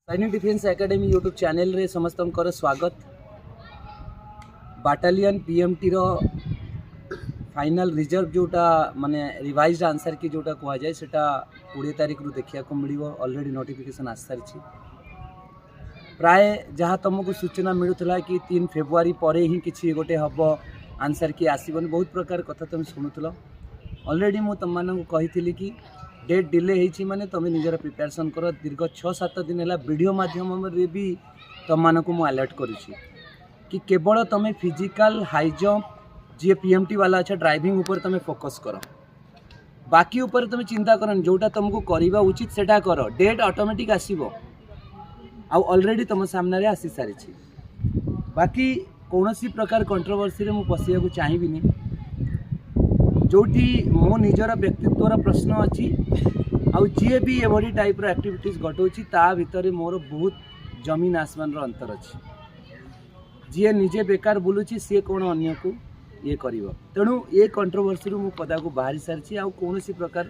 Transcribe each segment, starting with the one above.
सैनिक defence academy YouTube channel रे समस्त स्वागत। बाटालियन पीएमटी रो फाइनल रिजर्व जोटा माने रिवाइज्ड आंसर की जोटा कह जाए सेटा 20 तारिख रु देखिया को मिलिबो। ऑलरेडी नोटिफिकेशन आस सारी प्राय जहाँ तुमको सूचना मिलूला कि 3 फेब्रुआरी पर ही किसी गोटे हम आंसर की आसबन। बहुत प्रकार कथा तुम शुणुल। ऑलरेडी मुझे तुम मानक कही कि डेट डिले होती माने तुम निजर प्रिपेरेसन कर। दीर्घ 6-7 दिन है वीडियो माध्यम भी तुम मानक मुझे अलर्ट करुँची कि केवल तुम फिजिकल हाई जंप जी पीएमटी वाला अच्छा ड्राइविंग ऊपर तुम फोकस कर। बाकी ऊपर तुम चिंता कर जोटा तुमको करवा उचित सेटा कर। डेट ऑटोमेटिक आसीबो आउ ऑलरेडी तुम सामने आसी सारी। बाकी कौन प्रकार कंट्रोवर्सी रे मु पशिया को चाहिए जोटी मो निजर व्यक्तित्वर प्रश्न अच्छी आउ जी भी एभली टाइप एक्टिविटीज घटाऊँगी ता भितर मोर बहुत जमीन आसमान अंतर अच्छी। जी निजे बेकार बुलूची सी कौन अन्य को ये कर। तेणु ये कंट्रोवर्सी मु पदा को बाहरी सारी। आउ कौन प्रकार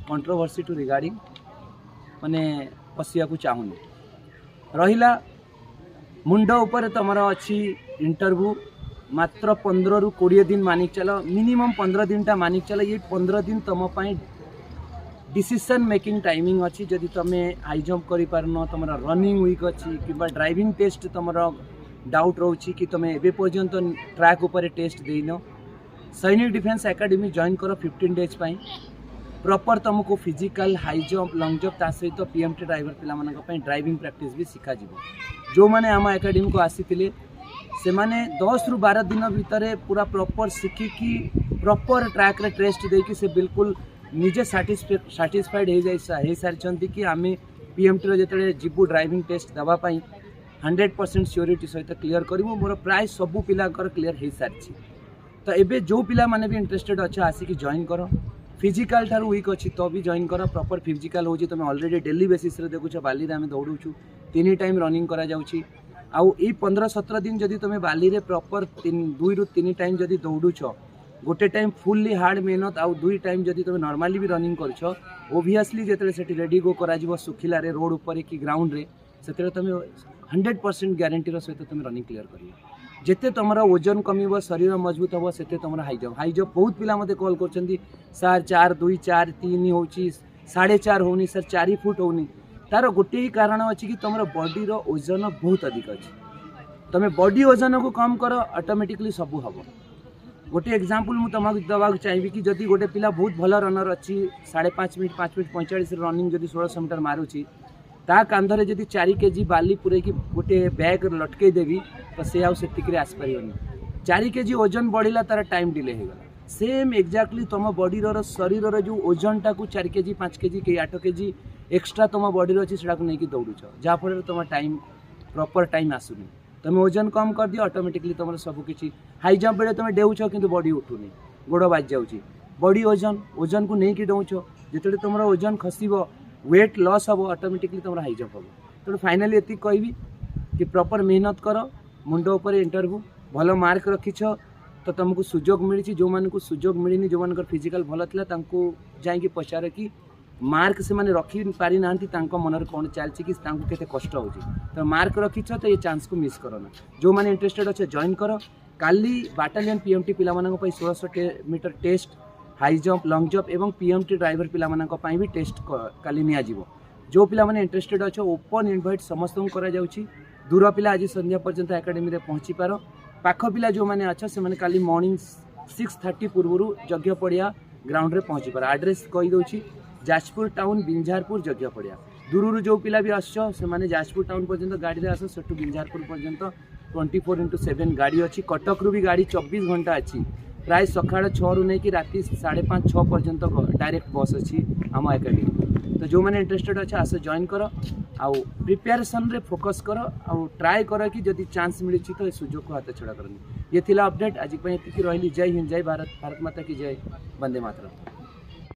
कंट्रोवर्सी टू रिगार्डिंग माने पशिया को चाहूनी। रहिला मुंड उपर तुम अच्छी इंटरव्यू मात्र 15 रु 20 दिन मानिक चल। मिनिमम 15 दिन टा मानिक चल। ये 15 दिन तुम डिसीजन मेकिंग टाइमिंग अच्छी। जदि तुम हाई जंप कर पारन तुम रनिंग वीक अच्छी कि ड्राइविंग टेस्ट तुम डाउट रोची कि तुम एबे पर्यंत ट्रैक उपर टेस्ट देन सैनिक डिफेन्स एकेडमी जॉइन कर 15 डेज पाई प्रॉपर तुमको physical high jump long jump ता सहित पीएमटी ड्राइवर पिला ड्राइविंग प्रैक्टिस भी शिखा जो मैंने आम एकेडमी को आसी से माने 10 रु 12 दिन भितर पूरा प्रॉपर शिखिकी प्रॉपर ट्रैक रे टेस्ट देकी से बिल्कुल निजे साटिस्फाइड हो सारी कि आम पीएमटी रो जेतले जीवु ड्राइविंग टेस्ट दवापाई 100% श्योरिटी सहित क्लीयर करूँ। मोर प्राय सबू पिला क्लीयर हो सारी। तो एबे जो पिला माने भी इंटरेस्टेड अच्छे आसिक जॉइन कर। फिजिकल ठार वीक अच्छी तो भी जॉइन कर। प्रॉपर फिजिकल हो तुम ऑलरेडी डेली बेसिस रे देखुछ बाली रे आम दौड़ूँ 3 टाइम रनिंग करा जाउची। आउ ये 15-17 दिन जदि तुम बाली रे प्रॉपर 2 रु 3 टाइम जदि दौड़ुछ गोटे टाइम फुल्ली हार्ड मेहनत आउ 2 टाइम जदि तुम नॉर्मली भी रनिंग करछ ओबियसली जेतले सेठी रेडी गो करा जिवो सुखिला रे रोड ऊपर कि ग्राउंड रे सेतले तुम 100% ग्यारंटी सहित तुम रनिंग क्लियर कर। जिते तुम ओजन कमिब शरीर मजबूत हम से तुम हाई जंप बहुत पिला मते कॉल कर सर 4-2 4-3 हो 4.5 होनी सर 4 फुट होनी। तार गोटे ही कारण अच्छी कि तुम बॉडी रो ओजन बहुत अधिक अच्छी। तुम बॉडी ओजन को कम कर ऑटोमेटिकली सबू हम। गोटे एग्जांपल मुझे तुमको दवाक चाहिए कि जदि गोटे पिला बहुत भल रनर अच्छी 5.5 मिनट 5 मिनट 45 रनिंग जदि 1600 मीटर मारुची ता कांधरे जदि 4 केजी बाली पूरे की गोटे बैग लटके देवी तो से आसपार 4 केजी ओजन बढ़ला तार टाइम डिले होगा। सेम एक्जाक्टली तुम बॉडी शरीर जो ओजन टा को 4 केजी 5 केजी के 8 केजी एक्सट्रा तुम बॉडी अच्छी से नहीं दौड़ुच जहाँफल तुम टाइम प्रॉपर टाइम आसुनी। तुम ओजन कम कर दियो ऑटोमेटिकली तुम सबकि हाई जंप बेले तुम डेउछ कि बॉडी उठुनी गोड़ बाज जाऊँगी। बॉडी ओजन को लेकिन डेउछ जिते तुम ओजन खसब वेट लॉस हम ऑटोमेटिकली तुम हाई जंप हम। तेणु फाइनाली ये कहबी कि प्रॉपर मेहनत कर। मुंड उपर इंटरव्यू भल मार्क रखिछ तो तुमको सुजोग मिली। जो मान को सुजोग मिलनी जो मान फिजिकल भल था जाकि पचार कि मार्क से माने रखी पारि ना मन कौन चलती कि केते कष्ट हो। तो मार्क रखिछ तो ये चांस को मिस करना। जो मैंने इंटरेस्टेड अच्छे जॉइन कर। काली बाटालियन पीएमटी पिला 1600 meter test high jump long jump एवं पीएमटी ड्राइवर पिला भी टेस्ट काली निया जीवो। जो पिला माने इंटरेस्टेड अच्छे ओपन इनवाइट समस्त को करा जाउची। दूर पिला आज संध्या पर्यंत एकेडमी रे पहुँची पार। पाख पिला जो मैंने अच्छा से माने काली मॉर्निंग 6:30 पूर्व यज्ञ पड़िया ग्राउंड रे पहुँची पार। एड्रेस कही दूची जाजपुर टाउन बिंझारपुर यज्ञ पड़िया। दूर जो पिला भी आसो माने जाजपुर टाउन पर्यंत गाड़ी रे आसो सेठू बिंझारपुर पर्यंत 24/7 गाड़ी अच्छी। कटक रू भी गाड़ी 24 घंटा अच्छी। प्राय सका 6 रु नहीं कि राति 5:30-6 पर्यंत डायरेक्ट बस अच्छी आम एकेडमी। तो जो मैंने इंटरेस्टेड अच्छे आस जॉइन कर। आउ प्रिपेरेसन रे फोकस कर आउ ट्राए कर कि जदि चांस मिली तो सुजोग को हाथ छड़ा करनी। ये थिला अपडेट आज रही। जय हिंद जय भारत। भारत माता की जय। वंदे मातरम।